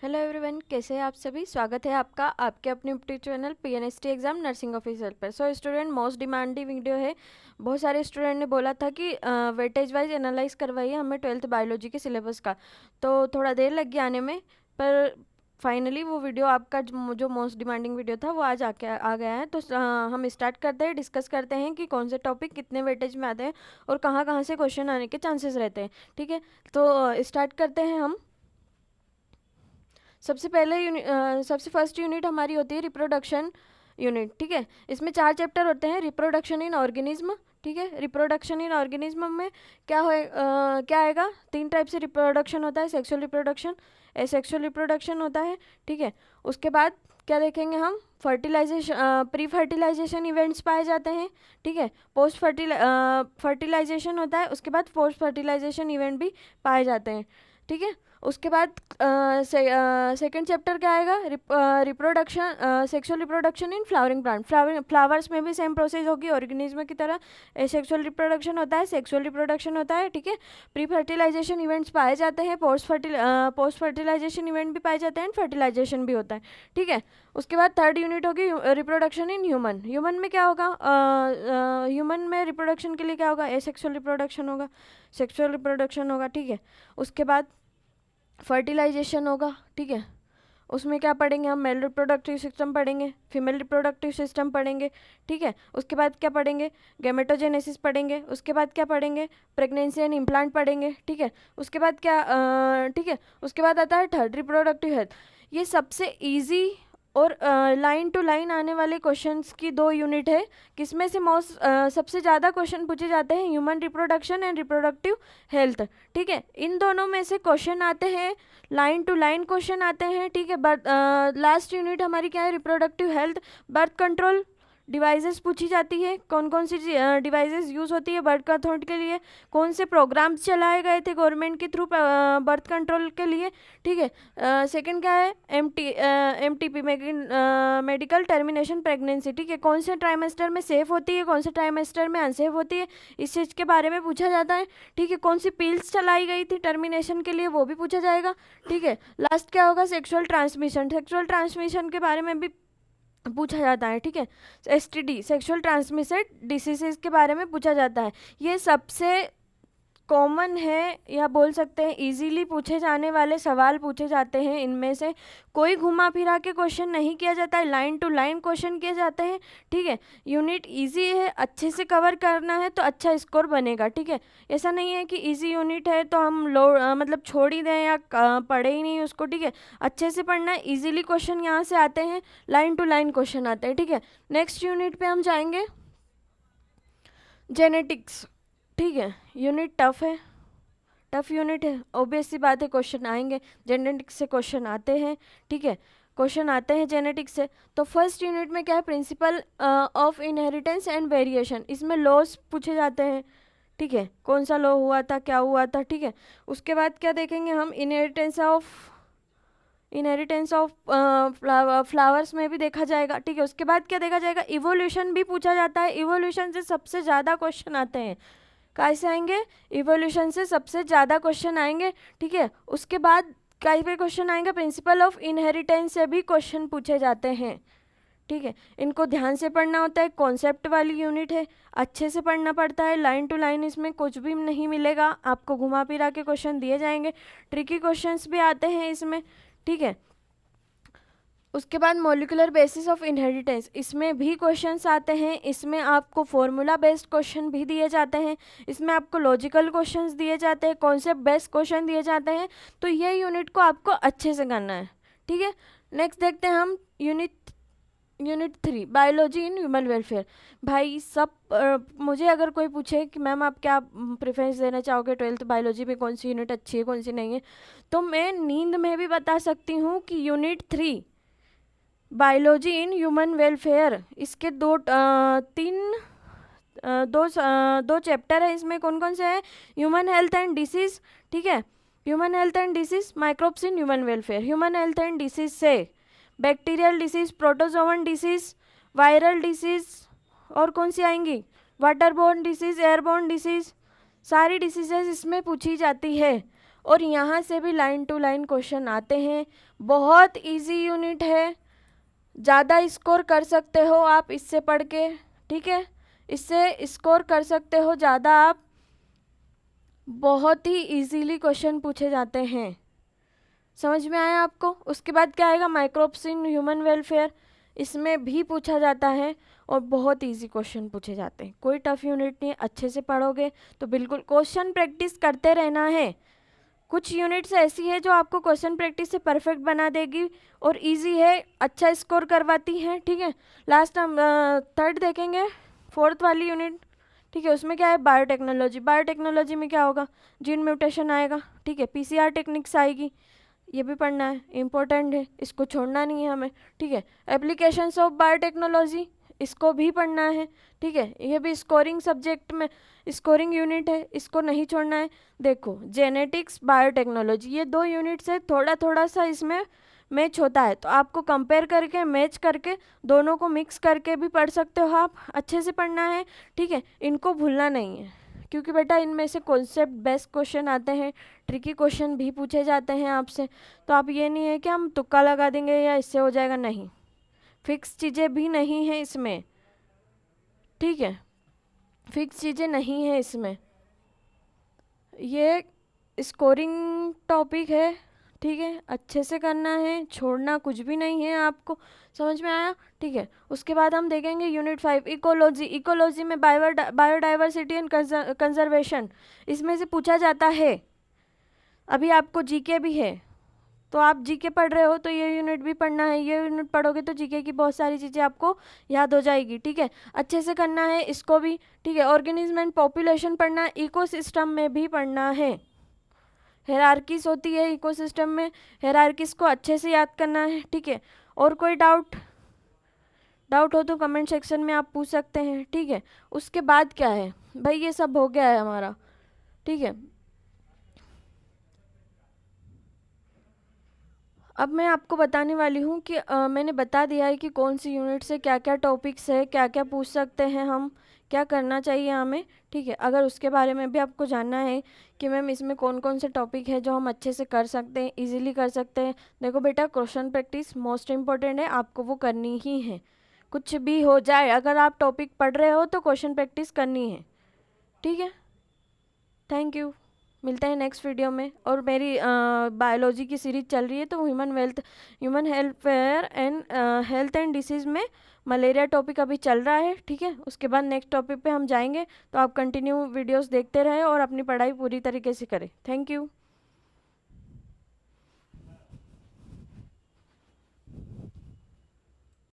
Hello everyone, कैसे हैं आप सभी। स्वागत है आपका आपके अपने YouTube channel PNST exam nursing officer पर। So student, most demanding video है। बहुत सारे स्टूडेंट ने बोला था कि वेटेज वाइज एनालाइज करवाइए हमें 12th बायोलॉजी के सिलेबस का। तो थोड़ा देर लग गया आने में, पर फाइनली वो वीडियो आपका जो मोस्ट डिमांडिंग वीडियो था वो आज आ गया है। तो हम स्टार्ट करते हैं, डिस्कस करते हैं कि कौन से टॉपिक कितने वेटेज में आते हैं और कहाँ कहाँ से क्वेश्चन आने के चांसेस रहते हैं। ठीक है, तो स्टार्ट करते हैं हम। सबसे फर्स्ट यूनिट हमारी होती है रिप्रोडक्शन यूनिट। ठीक है, इसमें 4 चैप्टर होते हैं। Reproduction in organism. ठीक है, रिप्रोडक्शन इन ऑर्गेनिज्म में क्या आएगा। 3 टाइप से रिप्रोडक्शन होता है। सेक्सुअल रिप्रोडक्शन, एसेक्सुअल रिप्रोडक्शन होता है। ठीक है, उसके बाद क्या देखेंगे हम, फर्टिलाइजेशन, प्री फर्टिलाइजेशन इवेंट्स पाए जाते हैं। ठीक है, पोस्ट फर्टिलाइजेशन होता है। उसके बाद पोस्ट फर्टिलाइजेशन इवेंट भी पाए जाते हैं। ठीक है, उसके बाद सेकेंड चैप्टर क्या आएगा, reproduction, sexual reproduction in flowering plant. Flowers में भी सेम प्रोसेस होगी ऑर्गेनिज्म की तरह। सेक्सुअल रिप्रोडक्शन होता है, सेक्सुअल रिप्रोडक्शन होता है। ठीक है, प्री फर्टिलाइजेशन इवेंट्स पाए जाते हैं, पोस्ट फर्टिलाइजेशन इवेंट भी पाए जाते हैं, फर्टिलाइजेशन भी होता है। ठीक है, उसके बाद थर्ड यूनिट होगी रिप्रोडक्शन इन ह्यूमन। ह्यूमन में क्या होगा, ह्यूमन में रिप्रोडक्शन के लिए क्या होगा, एसेक्सुअल रिप्रोडक्शन होगा, सेक्सुअल रिप्रोडक्शन होगा। ठीक है, उसके बाद फर्टिलाइजेशन होगा। ठीक है, उसमें क्या पढ़ेंगे हम, मेल रिप्रोडक्टिव सिस्टम पढ़ेंगे, फीमेल रिप्रोडक्टिव सिस्टम पढ़ेंगे। ठीक है, उसके बाद क्या पढ़ेंगे, गैमेटोजेनेसिस पढ़ेंगे। उसके बाद क्या पढ़ेंगे, प्रेगनेंसी एंड इम्प्लांट पढ़ेंगे। ठीक है, उसके बाद क्या ठीक है, उसके बाद आता है थर्ड रिप्रोडक्टिव हेल्थ। ये सबसे इजी और लाइन टू लाइन आने वाले क्वेश्चंस की 2 यूनिट है। किसमें से सबसे ज़्यादा क्वेश्चन पूछे जाते हैं, human reproduction and reproductive health. ठीक है, इन दोनों में से क्वेश्चन आते हैं, लाइन टू लाइन क्वेश्चन आते हैं। ठीक है, बट लास्ट यूनिट हमारी क्या है, reproductive health. Birth control devices पूछी जाती है, कौन कौन सी डिवाइसेस यूज़ होती है बर्थ कंट्रोल के लिए, कौन से प्रोग्राम्स चलाए गए थे गवर्नमेंट के थ्रू बर्थ कंट्रोल के लिए। ठीक है, सेकंड क्या है, MTP मेडिकल टर्मिनेशन प्रेगनेंसी। ठीक है, कौन से ट्राइमेस्टर में सेफ होती है, कौन से ट्राइमेस्टर में अनसेफ होती है, इस चीज़ के बारे में पूछा जाता है। ठीक है, कौन सी पिल्स चलाई गई थी टर्मिनेशन के लिए, वो भी पूछा जाएगा। ठीक है, लास्ट क्या होगा, सेक्सुअल ट्रांसमिशन। सेक्सुअल ट्रांसमिशन के बारे में भी पूछा जाता है। ठीक है, STD, सेक्सुअल ट्रांसमिटेड डिसीजेज के बारे में पूछा जाता है। ये सबसे कॉमन है, या बोल सकते हैं इजीली पूछे जाने वाले सवाल पूछे जाते हैं। इनमें से कोई घुमा फिरा के क्वेश्चन नहीं किया जाता है, लाइन टू लाइन क्वेश्चन किए जाते हैं। ठीक है, यूनिट इजी है, अच्छे से कवर करना है तो अच्छा स्कोर बनेगा। ठीक है, ऐसा नहीं है कि इजी यूनिट है तो हम मतलब छोड़ ही दें या पढ़े ही नहीं उसको। ठीक है, अच्छे से पढ़ना है, इजीली क्वेश्चन यहाँ से आते हैं, लाइन टू लाइन क्वेश्चन आते हैं। ठीक है, नेक्स्ट यूनिट पे हम जाएंगे, जेनेटिक्स। ठीक है, यूनिट टफ है, टफ यूनिट है, ऑब्वियस सी बात है, क्वेश्चन आएंगे, जेनेटिक्स से क्वेश्चन आते हैं। ठीक है, क्वेश्चन आते हैं जेनेटिक्स से। तो फर्स्ट यूनिट में क्या है, principle of inheritance and variation. इसमें लॉस पूछे जाते हैं। ठीक है, कौन सा लॉ हुआ था, क्या हुआ था। ठीक है, उसके बाद क्या देखेंगे हम, इनहेरिटेंस ऑफ फ्लावर्स में भी देखा जाएगा। ठीक है, उसके बाद क्या देखा जाएगा, इवोल्यूशन भी पूछा जाता है। इवोल्यूशन से सबसे ज़्यादा क्वेश्चन आते हैं, कैसे आएंगे, इवोल्यूशन से सबसे ज़्यादा क्वेश्चन आएंगे। ठीक है, उसके बाद कई पे क्वेश्चन आएंगे, प्रिंसिपल ऑफ इनहेरिटेंस से भी क्वेश्चन पूछे जाते हैं। ठीक है, इनको ध्यान से पढ़ना होता है, कॉन्सेप्ट वाली यूनिट है, अच्छे से पढ़ना पड़ता है, लाइन टू लाइन इसमें कुछ भी नहीं मिलेगा आपको, घुमा फिरा के क्वेश्चन दिए जाएंगे, ट्रिकी क्वेश्चंस भी आते हैं इसमें। ठीक है, उसके बाद मॉलिक्यूलर बेसिस ऑफ इनहेरिटेंस, इसमें भी क्वेश्चंस आते हैं। इसमें आपको फॉर्मूला बेस्ड क्वेश्चन भी दिए जाते हैं, इसमें आपको लॉजिकल क्वेश्चंस दिए जाते हैं, कॉन्सेप्ट बेस्ड क्वेश्चन दिए जाते हैं। तो ये यूनिट को आपको अच्छे से करना है। ठीक है, नेक्स्ट देखते हैं हम यूनिट 3, बायोलॉजी इन ह्यूमन वेलफेयर। भाई मुझे अगर कोई पूछे कि मैम आप क्या प्रेफरेंस देना चाहोगे 12th बायोलॉजी में, कौन सी यूनिट अच्छी है कौन सी नहीं है, तो मैं नींद में भी बता सकती हूँ कि यूनिट 3 बायोलॉजी इन ह्यूमन वेलफेयर, इसके दो चैप्टर है इसमें। कौन कौन से हैं, ह्यूमन हेल्थ एंड डिसीज। ठीक है, human health and disease, microbes in human welfare. Human health and disease से bacterial disease, protozoan disease, viral disease, और कौन सी आएंगी, वाटरबोर्न डिसीज, एयरबोर्न डिसीज, सारी डिसीजेज इसमें पूछी जाती है। और यहाँ से भी लाइन टू लाइन क्वेश्चन आते हैं। बहुत इजी यूनिट है, ज़्यादा स्कोर कर सकते हो आप इससे पढ़ के, ठीक है, इससे स्कोर कर सकते हो ज़्यादा आप। बहुत ही इजीली क्वेश्चन पूछे जाते हैं। समझ में आया आपको? उसके बाद क्या आएगा, माइक्रोब्स इन ह्यूमन वेलफेयर, इसमें भी पूछा जाता है और बहुत इजी क्वेश्चन पूछे जाते हैं। कोई टफ यूनिट नहीं है, अच्छे से पढ़ोगे तो बिल्कुल क्वेश्चन प्रैक्टिस करते रहना है। कुछ यूनिट्स ऐसी है जो आपको क्वेश्चन प्रैक्टिस से परफेक्ट बना देगी और इजी है, अच्छा स्कोर करवाती है, ठीक है। लास्ट हम थर्ड देखेंगे, फोर्थ वाली यूनिट, ठीक है। उसमें क्या है, बायोटेक्नोलॉजी। बायोटेक्नोलॉजी में क्या होगा, जीन म्यूटेशन आएगा, ठीक है, पीसीआर टेक्निक्स आएगी, ये भी पढ़ना है, इम्पोर्टेंट है, इसको छोड़ना नहीं है हमें, ठीक है। एप्लीकेशंस ऑफ बायोटेक्नोलॉजी, इसको भी पढ़ना है, ठीक है। ये भी स्कोरिंग सब्जेक्ट में स्कोरिंग यूनिट है, इसको नहीं छोड़ना है। देखो, जेनेटिक्स, बायोटेक्नोलॉजी, ये दो यूनिट्स है, थोड़ा थोड़ा सा इसमें मैच होता है, तो आपको कंपेयर करके मैच करके दोनों को मिक्स करके भी पढ़ सकते हो आप। अच्छे से पढ़ना है, ठीक है, इनको भूलना नहीं है, क्योंकि बेटा इनमें से कॉन्सेप्ट बेस्ड क्वेश्चन आते हैं, ट्रिकी क्वेश्चन भी पूछे जाते हैं आपसे। तो आप ये नहीं है कि हम तुक्का लगा देंगे या इससे हो जाएगा, नहीं, फिक्स चीज़ें भी नहीं हैं इसमें, ठीक है, फिक्स चीज़ें नहीं है इसमें। ये स्कोरिंग टॉपिक है, ठीक है, अच्छे से करना है, छोड़ना कुछ भी नहीं है आपको। समझ में आया? ठीक है। उसके बाद हम देखेंगे यूनिट 5 इकोलॉजी। इकोलॉजी में बायोडाइवर्सिटी एंड कंजर्वेशन, इसमें से पूछा जाता है। अभी आपको जीके भी है, तो आप जीके पढ़ रहे हो तो ये यूनिट भी पढ़ना है। ये यूनिट पढ़ोगे तो जीके की बहुत सारी चीज़ें आपको याद हो जाएगी, ठीक है। अच्छे से करना है इसको भी, ठीक है। ऑर्गेनिज्म एंड पॉपुलेशन पढ़ना है, इकोसिस्टम में भी पढ़ना है। हेरारकीज होती है इकोसिस्टम में, हेरारकीज को अच्छे से याद करना है, ठीक है। और कोई डाउट हो तो कमेंट सेक्शन में आप पूछ सकते हैं, ठीक है। उसके बाद क्या है भाई, ये सब हो गया है हमारा, ठीक है। अब मैं आपको बताने वाली हूँ कि मैंने बता दिया है कि कौन सी यूनिट से क्या क्या टॉपिक्स है, क्या क्या पूछ सकते हैं हम, क्या करना चाहिए हमें, ठीक है। अगर उसके बारे में भी आपको जानना है कि मैम इसमें कौन कौन से टॉपिक है जो हम अच्छे से कर सकते हैं, इजीली कर सकते हैं, देखो बेटा क्वेश्चन प्रैक्टिस मोस्ट इम्पॉर्टेंट है, आपको वो करनी ही है। कुछ भी हो जाए, अगर आप टॉपिक पढ़ रहे हो तो क्वेश्चन प्रैक्टिस करनी है, ठीक है। थैंक यू, मिलते हैं नेक्स्ट वीडियो में। और मेरी बायोलॉजी की सीरीज चल रही है, तो human health welfare and health and disease में मलेरिया टॉपिक अभी चल रहा है, ठीक है। उसके बाद नेक्स्ट टॉपिक पे हम जाएंगे, तो आप कंटिन्यू वीडियोस देखते रहें और अपनी पढ़ाई पूरी तरीके से करें। Thank you.